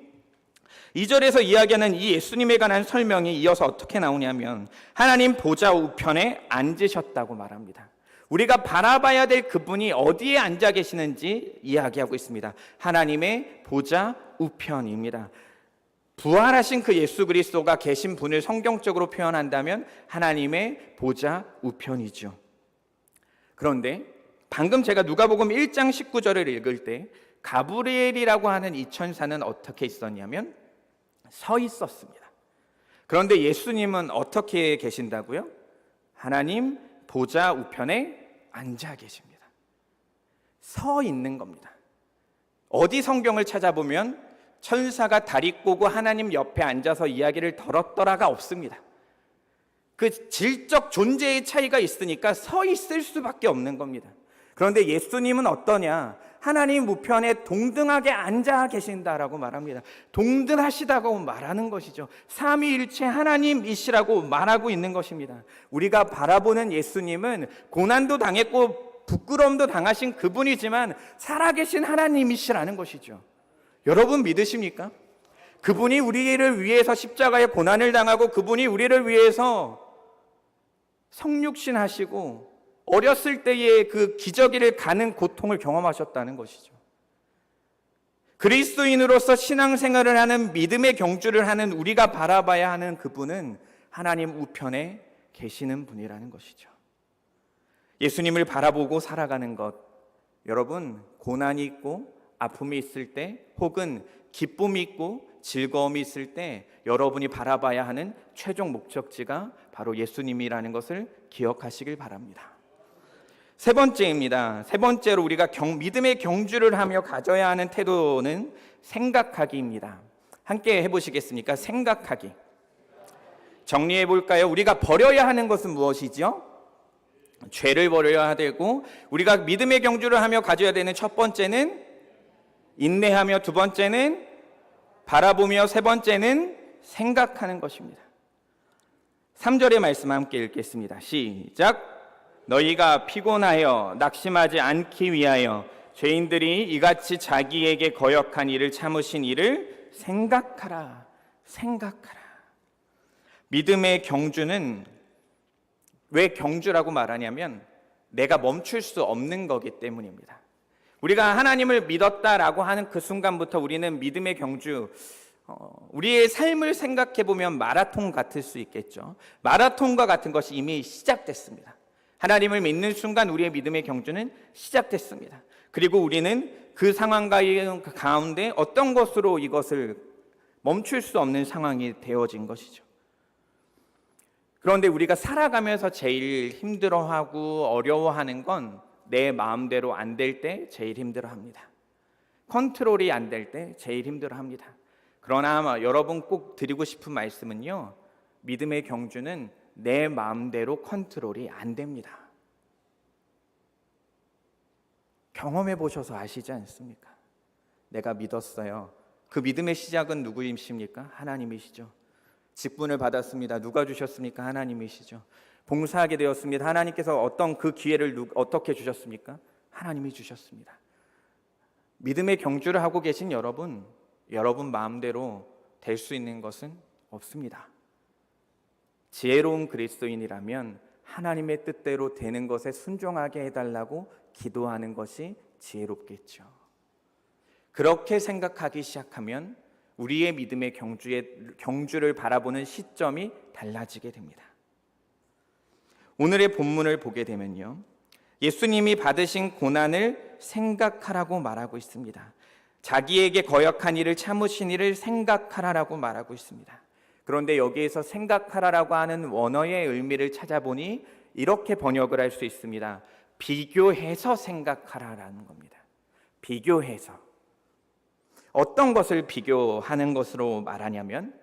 [SPEAKER 1] 2절에서 이야기하는 이 예수님에 관한 설명이 이어서 어떻게 나오냐면 하나님 보좌 우편에 앉으셨다고 말합니다. 우리가 바라봐야 될 그분이 어디에 앉아 계시는지 이야기하고 있습니다. 하나님의 보좌 우편입니다. 부활하신 그 예수 그리스도가 계신 분을 성경적으로 표현한다면 하나님의 보좌 우편이죠. 그런데 방금 제가 누가복음 1장 19절을 읽을 때 가브리엘이라고 하는 이 천사는 어떻게 있었냐면 서 있었습니다. 그런데 예수님은 어떻게 계신다고요? 하나님 보좌 우편에 앉아 계십니다. 서 있는 겁니다. 어디 성경을 찾아보면 천사가 다리 꼬고 하나님 옆에 앉아서 이야기를 들었더라가 없습니다. 그 질적 존재의 차이가 있으니까 서 있을 수밖에 없는 겁니다. 그런데 예수님은 어떠냐? 하나님 우편에 동등하게 앉아 계신다라고 말합니다. 동등하시다고 말하는 것이죠. 삼위일체 하나님이시라고 말하고 있는 것입니다. 우리가 바라보는 예수님은 고난도 당했고 부끄러움도 당하신 그분이지만 살아계신 하나님이시라는 것이죠. 여러분 믿으십니까? 그분이 우리를 위해서 십자가의 고난을 당하고 그분이 우리를 위해서 성육신 하시고 어렸을 때의 그 기저귀를 가는 고통을 경험하셨다는 것이죠. 그리스도인으로서 신앙생활을 하는 믿음의 경주를 하는 우리가 바라봐야 하는 그분은 하나님 우편에 계시는 분이라는 것이죠. 예수님을 바라보고 살아가는 것, 여러분 고난이 있고 아픔이 있을 때 혹은 기쁨이 있고 즐거움이 있을 때 여러분이 바라봐야 하는 최종 목적지가 바로 예수님이라는 것을 기억하시길 바랍니다. 세 번째입니다. 세 번째로 우리가 믿음의 경주를 하며 가져야 하는 태도는 생각하기입니다. 함께 해보시겠습니까? 생각하기. 정리해 볼까요? 우리가 버려야 하는 것은 무엇이죠? 죄를 버려야 되고, 우리가 믿음의 경주를 하며 가져야 되는 첫 번째는 인내하며, 두 번째는 바라보며, 세 번째는 생각하는 것입니다. 3절의 말씀 함께 읽겠습니다. 시작. 너희가 피곤하여 낙심하지 않기 위하여 죄인들이 이같이 자기에게 거역한 일을 참으신 일을 생각하라. 생각하라. 믿음의 경주는 왜 경주라고 말하냐면 내가 멈출 수 없는 거기 때문입니다. 우리가 하나님을 믿었다라고 하는 그 순간부터 우리는 믿음의 경주, 우리의 삶을 생각해 보면 마라톤 같을 수 있겠죠. 마라톤과 같은 것이 이미 시작됐습니다. 하나님을 믿는 순간 우리의 믿음의 경주는 시작됐습니다. 그리고 우리는 그 상황 가운데 어떤 것으로 이것을 멈출 수 없는 상황이 되어진 것이죠. 그런데 우리가 살아가면서 제일 힘들어하고 어려워하는 건 내 마음대로 안 될 때 제일 힘들어합니다. 컨트롤이 안 될 때 제일 힘들어합니다. 그러나 여러분 꼭 드리고 싶은 말씀은요, 믿음의 경주는 내 마음대로 컨트롤이 안 됩니다. 경험해 보셔서 아시지 않습니까? 내가 믿었어요. 그 믿음의 시작은 누구이십니까? 하나님이시죠. 직분을 받았습니다. 누가 주셨습니까? 하나님이시죠. 봉사하게 되었습니다. 하나님께서 어떤 그 기회를 어떻게 주셨습니까? 하나님이 주셨습니다. 믿음의 경주를 하고 계신 여러분 마음대로 될 수 있는 것은 없습니다. 지혜로운 그리스도인이라면 하나님의 뜻대로 되는 것에 순종하게 해달라고 기도하는 것이 지혜롭겠죠. 그렇게 생각하기 시작하면 우리의 믿음의 경주를 바라보는 시점이 달라지게 됩니다. 오늘의 본문을 보게 되면요, 예수님이 받으신 고난을 생각하라고 말하고 있습니다. 자기에게 거역한 일을 참으신 일을 생각하라라고 말하고 있습니다. 그런데 여기에서 생각하라라고 하는 원어의 의미를 찾아보니 이렇게 번역을 할 수 있습니다. 비교해서 생각하라라는 겁니다. 비교해서. 어떤 것을 비교하는 것으로 말하냐면,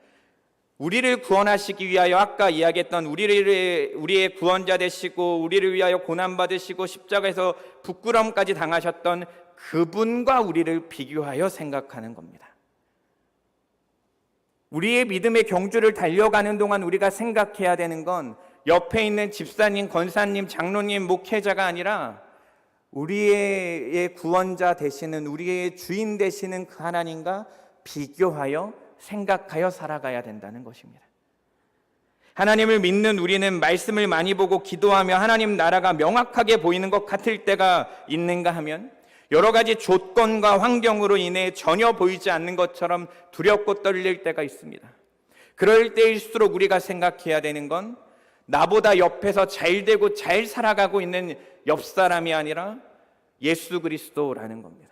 [SPEAKER 1] 우리를 구원하시기 위하여 아까 이야기했던 우리의 구원자 되시고 우리를 위하여 고난받으시고 십자가에서 부끄러움까지 당하셨던 그분과 우리를 비교하여 생각하는 겁니다. 우리의 믿음의 경주를 달려가는 동안 우리가 생각해야 되는 건 옆에 있는 집사님, 권사님, 장로님, 목회자가 아니라 우리의 구원자 되시는, 우리의 주인 되시는 그 하나님과 비교하여 생각하여 살아가야 된다는 것입니다. 하나님을 믿는 우리는 말씀을 많이 보고 기도하며 하나님 나라가 명확하게 보이는 것 같을 때가 있는가 하면, 여러 가지 조건과 환경으로 인해 전혀 보이지 않는 것처럼 두렵고 떨릴 때가 있습니다. 그럴 때일수록 우리가 생각해야 되는 건 나보다 옆에서 잘 되고 잘 살아가고 있는 옆 사람이 아니라 예수 그리스도라는 겁니다.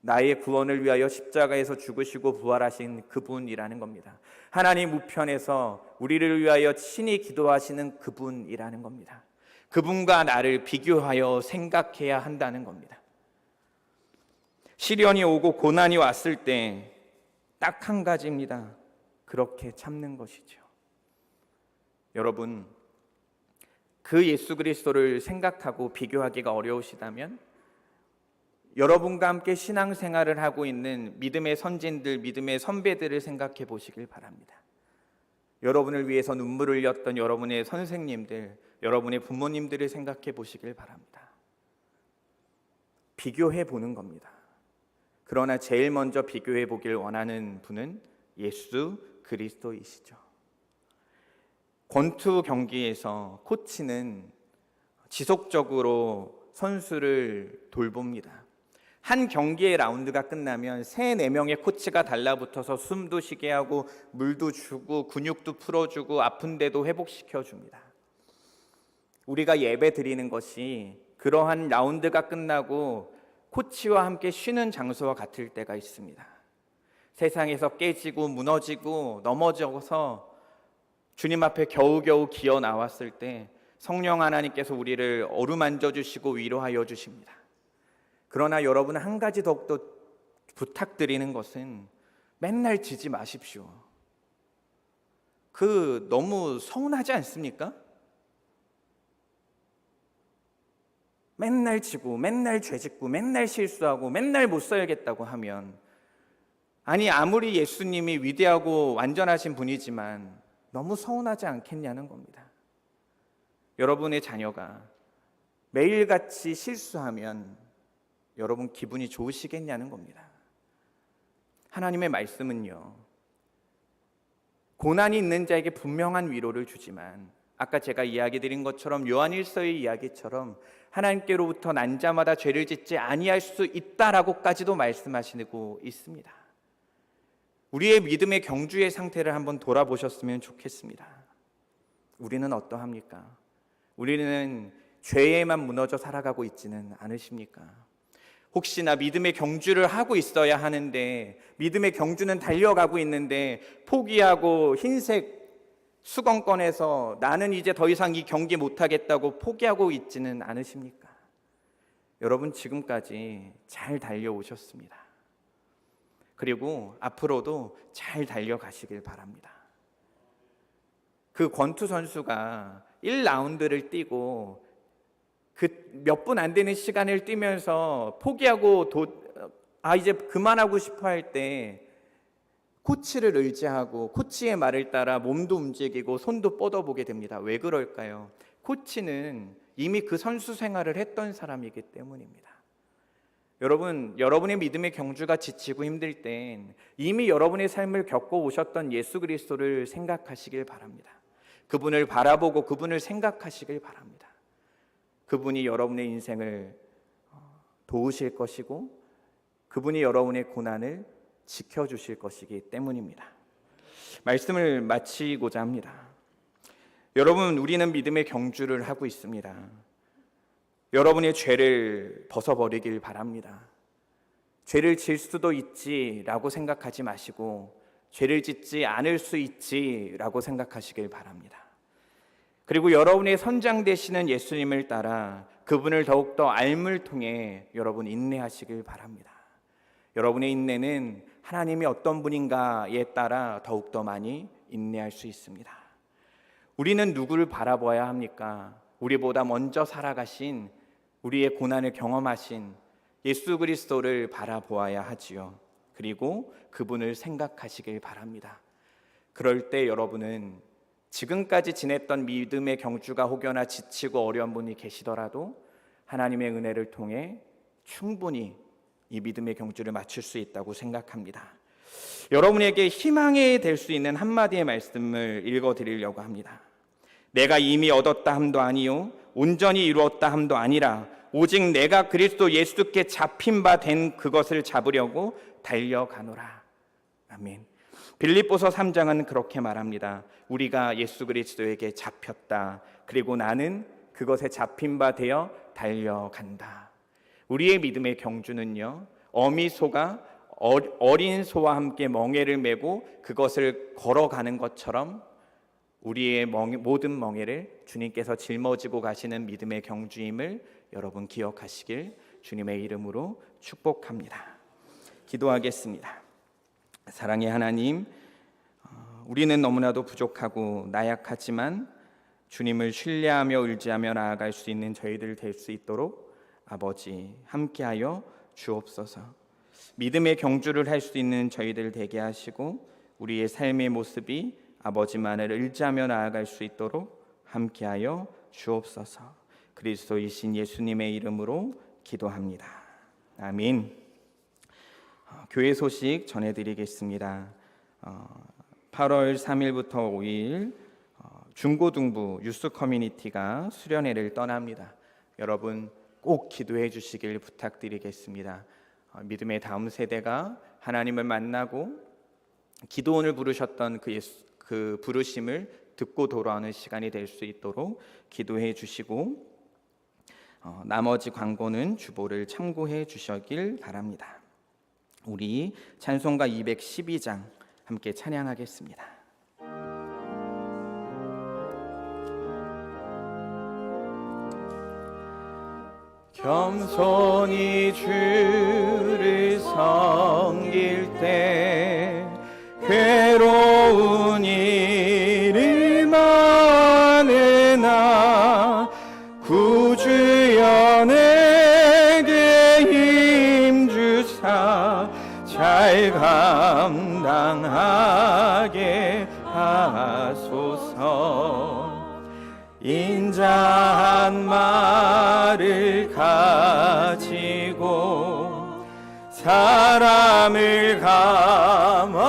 [SPEAKER 1] 나의 구원을 위하여 십자가에서 죽으시고 부활하신 그분이라는 겁니다. 하나님 우편에서 우리를 위하여 친히 기도하시는 그분이라는 겁니다. 그분과 나를 비교하여 생각해야 한다는 겁니다. 시련이 오고 고난이 왔을 때 딱 한 가지입니다. 그렇게 참는 것이죠. 여러분, 그 예수 그리스도를 생각하고 비교하기가 어려우시다면 여러분과 함께 신앙생활을 하고 있는 믿음의 선진들, 믿음의 선배들을 생각해 보시길 바랍니다. 여러분을 위해서 눈물을 흘렸던 여러분의 선생님들, 여러분의 부모님들을 생각해 보시길 바랍니다. 비교해 보는 겁니다. 그러나 제일 먼저 비교해 보길 원하는 분은 예수 그리스도이시죠. 권투 경기에서 코치는 지속적으로 선수를 돌봅니다. 한 경기의 라운드가 끝나면 3, 4명의 코치가 달라붙어서 숨도 쉬게 하고 물도 주고 근육도 풀어주고 아픈 데도 회복시켜 줍니다. 우리가 예배 드리는 것이 그러한 라운드가 끝나고 코치와 함께 쉬는 장소와 같을 때가 있습니다. 세상에서 깨지고 무너지고 넘어져서 주님 앞에 겨우겨우 기어 나왔을 때 성령 하나님께서 우리를 어루만져 주시고 위로하여 주십니다. 그러나 여러분, 한 가지 더욱더 부탁드리는 것은 맨날 지지 마십시오. 너무 서운하지 않습니까? 맨날 지고 맨날 죄짓고 맨날 실수하고 맨날 못 살겠다고 하면, 아니 아무리 예수님이 위대하고 완전하신 분이지만 너무 서운하지 않겠냐는 겁니다. 여러분의 자녀가 매일같이 실수하면 여러분 기분이 좋으시겠냐는 겁니다. 하나님의 말씀은요, 고난이 있는 자에게 분명한 위로를 주지만 아까 제가 이야기 드린 것처럼 요한일서의 이야기처럼 하나님께로부터 난 자마다 죄를 짓지 아니할 수 있다라고까지도 말씀하시고 있습니다. 우리의 믿음의 경주의 상태를 한번 돌아보셨으면 좋겠습니다. 우리는 어떠합니까? 우리는 죄에만 무너져 살아가고 있지는 않으십니까? 혹시나 믿음의 경주를 하고 있어야 하는데, 믿음의 경주는 달려가고 있는데 포기하고 흰색 수건 꺼내서 나는 이제 더 이상 이 경기 못하겠다고 포기하고 있지는 않으십니까? 여러분, 지금까지 잘 달려오셨습니다. 그리고 앞으로도 잘 달려가시길 바랍니다. 그 권투 선수가 1라운드를 뛰고 그 몇 분 안 되는 시간을 뛰면서 포기하고 이제 그만하고 싶어 할 때 코치를 의지하고 코치의 말을 따라 몸도 움직이고 손도 뻗어보게 됩니다. 왜 그럴까요? 코치는 이미 그 선수 생활을 했던 사람이기 때문입니다. 여러분, 여러분의 믿음의 경주가 지치고 힘들 땐 이미 여러분의 삶을 겪어오셨던 예수 그리스도를 생각하시길 바랍니다. 그분을 바라보고 그분을 생각하시길 바랍니다. 그분이 여러분의 인생을 도우실 것이고 그분이 여러분의 고난을 지켜주실 것이기 때문입니다. 말씀을 마치고자 합니다. 여러분, 우리는 믿음의 경주를 하고 있습니다. 여러분의 죄를 벗어버리길 바랍니다. 죄를 질 수도 있지라고 생각하지 마시고 죄를 짓지 않을 수 있지라고 생각하시길 바랍니다. 그리고 여러분의 선장 되시는 예수님을 따라 그분을 더욱더 알물 통해 여러분 인내하시길 바랍니다. 여러분의 인내는 하나님이 어떤 분인가에 따라 더욱더 많이 인내할 수 있습니다. 우리는 누구를 바라봐야 합니까? 우리보다 먼저 살아가신, 우리의 고난을 경험하신 예수 그리스도를 바라보아야 하지요. 그리고 그분을 생각하시길 바랍니다. 그럴 때 여러분은 지금까지 지냈던 믿음의 경주가 혹여나 지치고 어려운 분이 계시더라도 하나님의 은혜를 통해 충분히 이 믿음의 경주를 마칠 수 있다고 생각합니다. 여러분에게 희망이 될 수 있는 한마디의 말씀을 읽어드리려고 합니다. 내가 이미 얻었다 함도 아니요 온전히 이루었다 함도 아니라 오직 내가 그리스도 예수께 잡힌 바 된 그것을 잡으려고 달려가노라. 아멘. 빌립보서 3장은 그렇게 말합니다. 우리가 예수 그리스도에게 잡혔다. 그리고 나는 그것에 잡힌 바 되어 달려간다. 우리의 믿음의 경주는요, 어미소가 어린 소와 함께 멍에를 메고 그것을 걸어가는 것처럼 우리의 모든 멍에를 주님께서 짊어지고 가시는 믿음의 경주임을 여러분 기억하시길 주님의 이름으로 축복합니다. 기도하겠습니다. 사랑의 하나님, 우리는 너무나도 부족하고 나약하지만 주님을 신뢰하며 의지하며 나아갈 수 있는 저희들 될 수 있도록 아버지 함께하여 주옵소서. 믿음의 경주를 할 수 있는 저희들 되게 하시고 우리의 삶의 모습이 아버지만을 의지하며 나아갈 수 있도록 함께하여 주옵소서. 그리스도이신 예수님의 이름으로 기도합니다. 아멘. 교회 소식 전해드리겠습니다. 8월 3일부터 5일 중고등부 유스 커뮤니티가 수련회를 떠납니다. 여러분 꼭 기도해 주시길 부탁드리겠습니다. 믿음의 다음 세대가 하나님을 만나고 기도원을 부르셨던 그 부르심을 듣고 돌아오는 시간이 될 수 있도록 기도해 주시고 나머지 광고는 주보를 참고해 주시길 바랍니다. 우리 찬송가 212장 함께 찬양하겠습니다. 겸손히 주를 섬길 때 괴로운 일을 많으나 구주여 내게 힘주사 잘 감당하게 하소서. 인자한 말을 가지고 사람을 감화시키며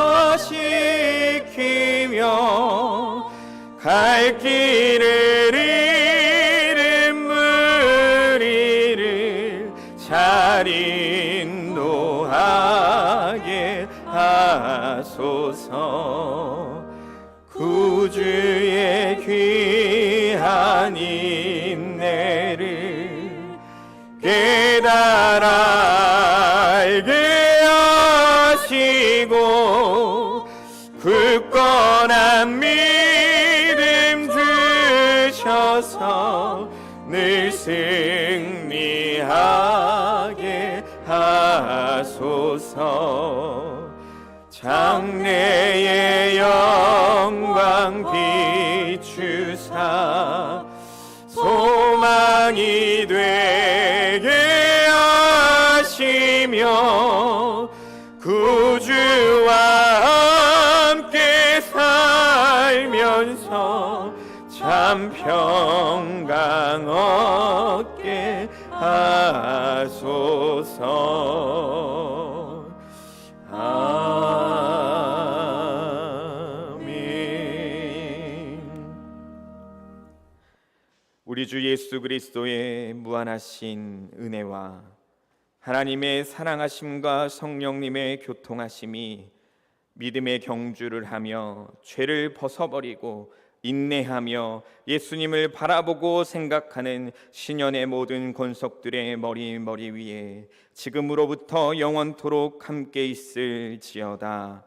[SPEAKER 1] 갈 길을 잃은 무리를 잘 인도하게 하소서. 구주의 귀한 인내를 깨달아 알게 하시고 굳건한 믿음 주셔서 늘 승리하게 하소서. 장래의 영광 비추사 소망이 되게 하시며 구주와 함께 살면서 참 평강 얻게 하소서. 우리 주 예수 그리스도의 무한하신 은혜와 하나님의 사랑하심과 성령님의 교통하심이 믿음의 경주를 하며 죄를 벗어버리고 인내하며 예수님을 바라보고 생각하는 신년의 모든 권속들의 머리 위에 지금으로부터 영원토록 함께 있을지어다.